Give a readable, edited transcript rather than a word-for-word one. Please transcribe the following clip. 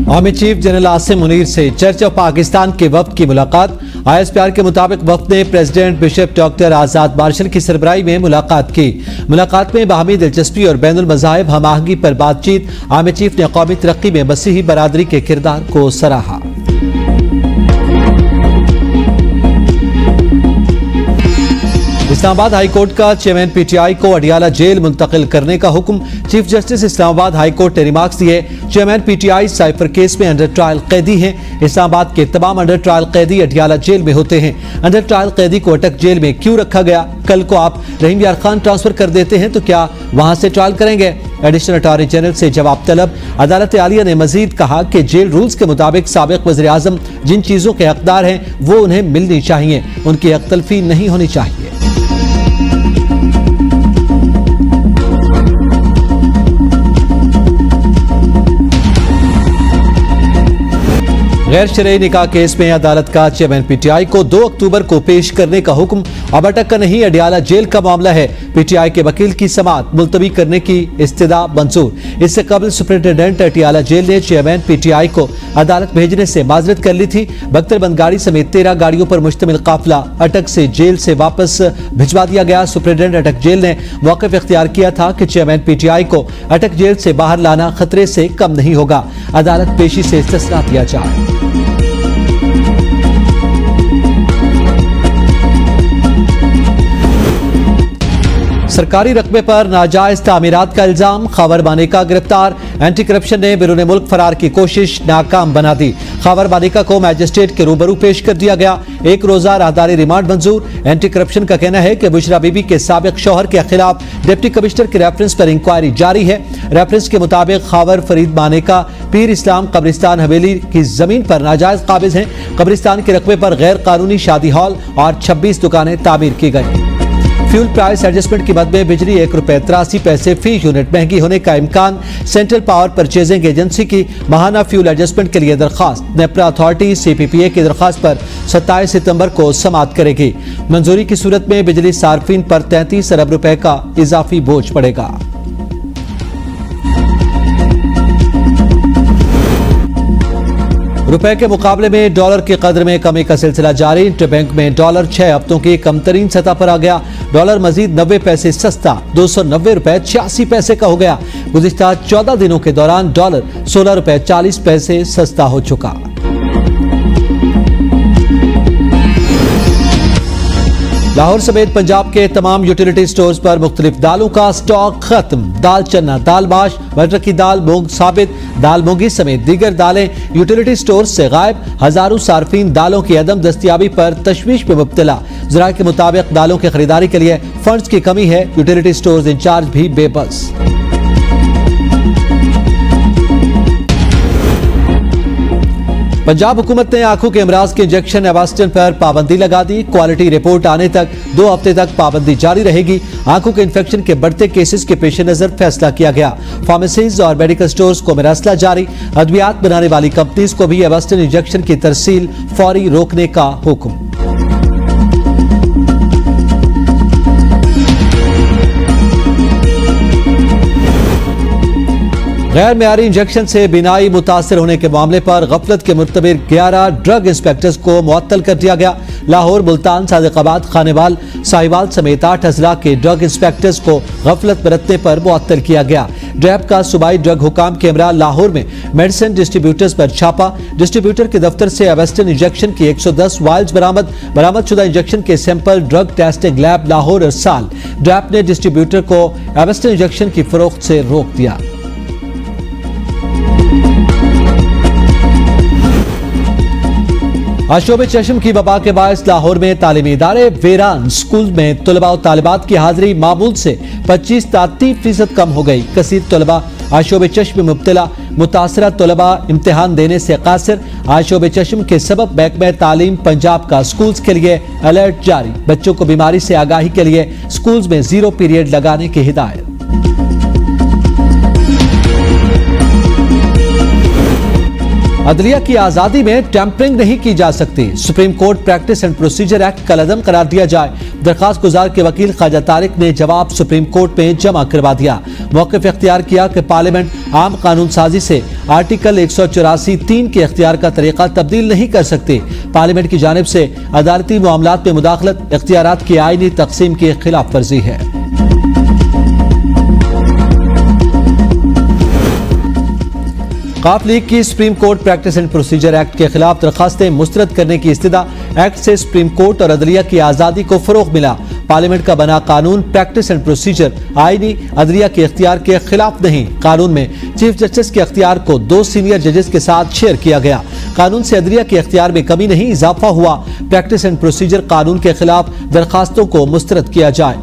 Army chief general Asim Munir से church of Pakistan के वफ्द की मुलाकात। ISPR के मुताबिक वफ्द ने प्रेसिडेंट बिशप डॉक्टर आजाद मार्शल की सरबराही में मुलाकात की। मुलाकात में बाहमी दिलचस्पी और बैनुल मज़ाहिब हम आहंगी पर बातचीत। आर्मी चीफ ने कौमी तरक्की में मसीही बरादरी के किरदार को सराहा। इस्लामाबाद हाईकोर्ट का चेयरमैन PTI को अडियाला जेल मुंतकिल करने का हुक्म। चीफ जस्टिस इस्लामाबाद हाईकोर्ट ने रिमार्क्स दिए। चेयरमैन PTI साइफर केस में अंडर ट्रायल कैदी हैं। इस्लामाबाद के तमाम अंडर ट्रायल कैदी अडियाला जेल में होते हैं। अंडर ट्रायल कैदी को अटक जेल में क्यों रखा गया? कल को आप रहीम यार खान ट्रांसफर कर देते हैं तो क्या वहां से ट्रायल करेंगे? एडिशनल अटॉर्नी जनरल से जवाब तलब। अदालत आलिया ने मजीद कहा कि जेल रूल्स के मुताबिक साबिक वज़ीर आज़म जिन चीजों के हकदार हैं वो उन्हें मिलनी चाहिए, उनकी अख्तलफी नहीं होनी चाहिए। गैर शरई निकाह केस में अदालत का चेयरमैन PTI को 2 अक्टूबर को पेश करने का हुक्म। अब अटक का नहीं, अडियाला जेल का मामला है। PTI के वकील की समाअत मुलतवी करने की इस्तिदा मंजूर। इससे कबल सुपरिंटेंडेंट अडियाला जेल ने चेयरमैन PTI को अदालत भेजने से माजरत कर ली थी। बख्तरबंद गाड़ी समेत 13 गाड़ियों पर मुश्तमिल काफिला अटक से जेल से वापस भिजवा दिया गया। सुपरिंटेंडेंट अटक जेल ने मौक़िफ़ इख्तियार किया था कि चेयरमैन PTI को अटक जेल से बाहर लाना खतरे से कम नहीं होगा। अदालत पेशी से इस्तिस्ना दिया जाए। सरकारी रकबे पर नाजायज तामीरात का इल्जाम। खबर बानिका गिरफ्तार। एंटी करप्शन ने बिरूने मुल्क फरार की कोशिश नाकाम बना दी। खबर बानिका को मैजिस्ट्रेट के रूबरू पेश कर दिया गया। 1 रोजा राहदारी रिमांड मंजूर। एंटी करप्शन का कहना है कि बुशरा बीबी के साबिक शौहर के खिलाफ डिप्टी कमिश्नर के रेफरेंस पर इंक्वायरी जारी है। रेफरेंस के मुताबिक खबर फरीद बानिका पीर इस्लाम कब्रिस्तान हवेली की जमीन पर नाजायज काबिज हैं। कब्रिस्तान के रकबे पर गैर कानूनी शादी हॉल और 26 दुकानें तामीर की गई। फ्यूल प्राइस एडजस्टमेंट की मद में बिजली ₹1.83 फी यूनिट महंगी होने का इम्कान। सेंट्रल पावर परचेजिंग एजेंसी की माहाना फ्यूल एडजस्टमेंट के लिए दरखास्त। नेपरा अथॉरिटी CPPA की दरखास्त पर 27 सितंबर को समाअत करेगी। मंजूरी की सूरत में बिजली सार्फिन पर 33 अरब रुपए का इजाफी बोझ पड़ेगा। रुपए के मुकाबले में डॉलर की कदर में कमी का सिलसिला जारी। इंटरबैंक में डॉलर 6 हफ्तों की कमतरीन सतह पर आ गया। डॉलर मजीद 90 पैसे सस्ता ₹290.86 का हो गया। गुज़िश्ता 14 दिनों के दौरान डॉलर ₹16.40 सस्ता हो चुका। लाहौर समेत पंजाब के तमाम यूटिलिटी स्टोर्स पर मुख्तलिफ दालों का स्टॉक खत्म। दाल चना, दाल माश, मटर की दाल, मूंग साबित, दाल मूंगी समेत दीगर दालें यूटिलिटी स्टोर से गायब। हजारों सार्फिन दालों की अदम दस्तियाबी पर तशवीश में मुब्तला। ज़राए के मुताबिक दालों की खरीदारी के लिए फंड्स की कमी है। यूटिलिटी स्टोर्स इंचार्ज भी बेबस। पंजाब हुकूमत ने आंखों के अमराज के इंजेक्शन एवास्टन पर पाबंदी लगा दी। क्वालिटी रिपोर्ट आने तक 2 हफ्ते तक पाबंदी जारी रहेगी। आंखों के इन्फेक्शन के बढ़ते केसेस के पेश नजर फैसला किया गया। फार्मेसीज और मेडिकल स्टोर्स को मरासला जारी। अद्वियात बनाने वाली कंपनीज को भी एवास्टन इंजेक्शन की तरसील फौरी रोकने का हुक्म। गैर मेयारी इंजेक्शन से बिनाई मुतासर होने के मामले पर गफलत के मुर्तबिर 11 ड्रग इंस्पेक्टर्स को मुअत्तल कर दिया गया। लाहौर, मुल्तान, सादिकाबाद, खानेवाल, साहिवाल समेत 8 अजला के ड्रग इंस्पेक्टर्स को गफलत बरतने पर मुअत्तल किया गया। ड्रैब का सूबाई ड्रग हुकाम कैमरा लाहौर में मेडिसिन डिस्ट्रीब्यूटर्स पर छापा। डिस्ट्रीब्यूटर के दफ्तर से एवेस्टन इंजेक्शन की 110 वाइल्स बरामद शुदा इंजेक्शन के sample drug testing lab Lahore अरसाल। ड्रैब ने डिस्ट्रीब्यूटर को एवेस्टन इंजेक्शन की फरोख्त से रोक दिया। आशोब चश्म की वबा के बायस लाहौर में तालीमी इदारे वीरान। स्कूल में तलबा और तालिबात की हाजिरी मामूल से 25-30% कम हो गई। कसीर तलबा आशोब चश्म में मुब्तला। मुतासरा तलबा इम्तिहान देने से कासिर। आशोब चश्म के सबब महकमा तालीम पंजाब का स्कूल्स के लिए अलर्ट जारी। बच्चों को बीमारी से आगाही के लिए स्कूल्स में 0 पीरियड लगाने की हिदायत। अदलिया की आजादी में टैंपरिंग नहीं की जा सकती। Supreme Court Practice and Procedure Act कलअदम करार दिया जाए। दरखास्त गुजार के वकील ख्वाजा तारिक ने जवाब सुप्रीम कोर्ट में जमा करवा दिया। मौक़िफ़ इख्तियार किया कि पार्लियामेंट आम कानून साजी से आर्टिकल 184(3) के इख्तियार का तरीका तब्दील नहीं कर सकती। पार्लियामेंट की जानिब से अदालती मामलात में मुदाखलत इख्तियारात की आईनी तकसीम की खिलाफ वर्जी है। काफ लीग की supreme Court Practice and Procedure act के खिलाफ दरखास्तें मुस्तरद करने की इस्तदा। एक्ट से सुप्रीम कोर्ट और अदलिया की आज़ादी को फरोग मिला। पार्लियामेंट का बना कानून प्रैक्टिस एंड प्रोसीजर आईनी अदलिया के इख्तियार के खिलाफ नहीं। कानून में चीफ जस्टिस के इख्तियार को 2 सीनियर जजेस के साथ शेयर किया गया। कानून से अदलिया के इख्तियार में कमी नहीं, इजाफा हुआ। प्रैक्टिस एंड प्रोसीजर कानून के खिलाफ दरखास्तों को मुस्तरद किया जाए।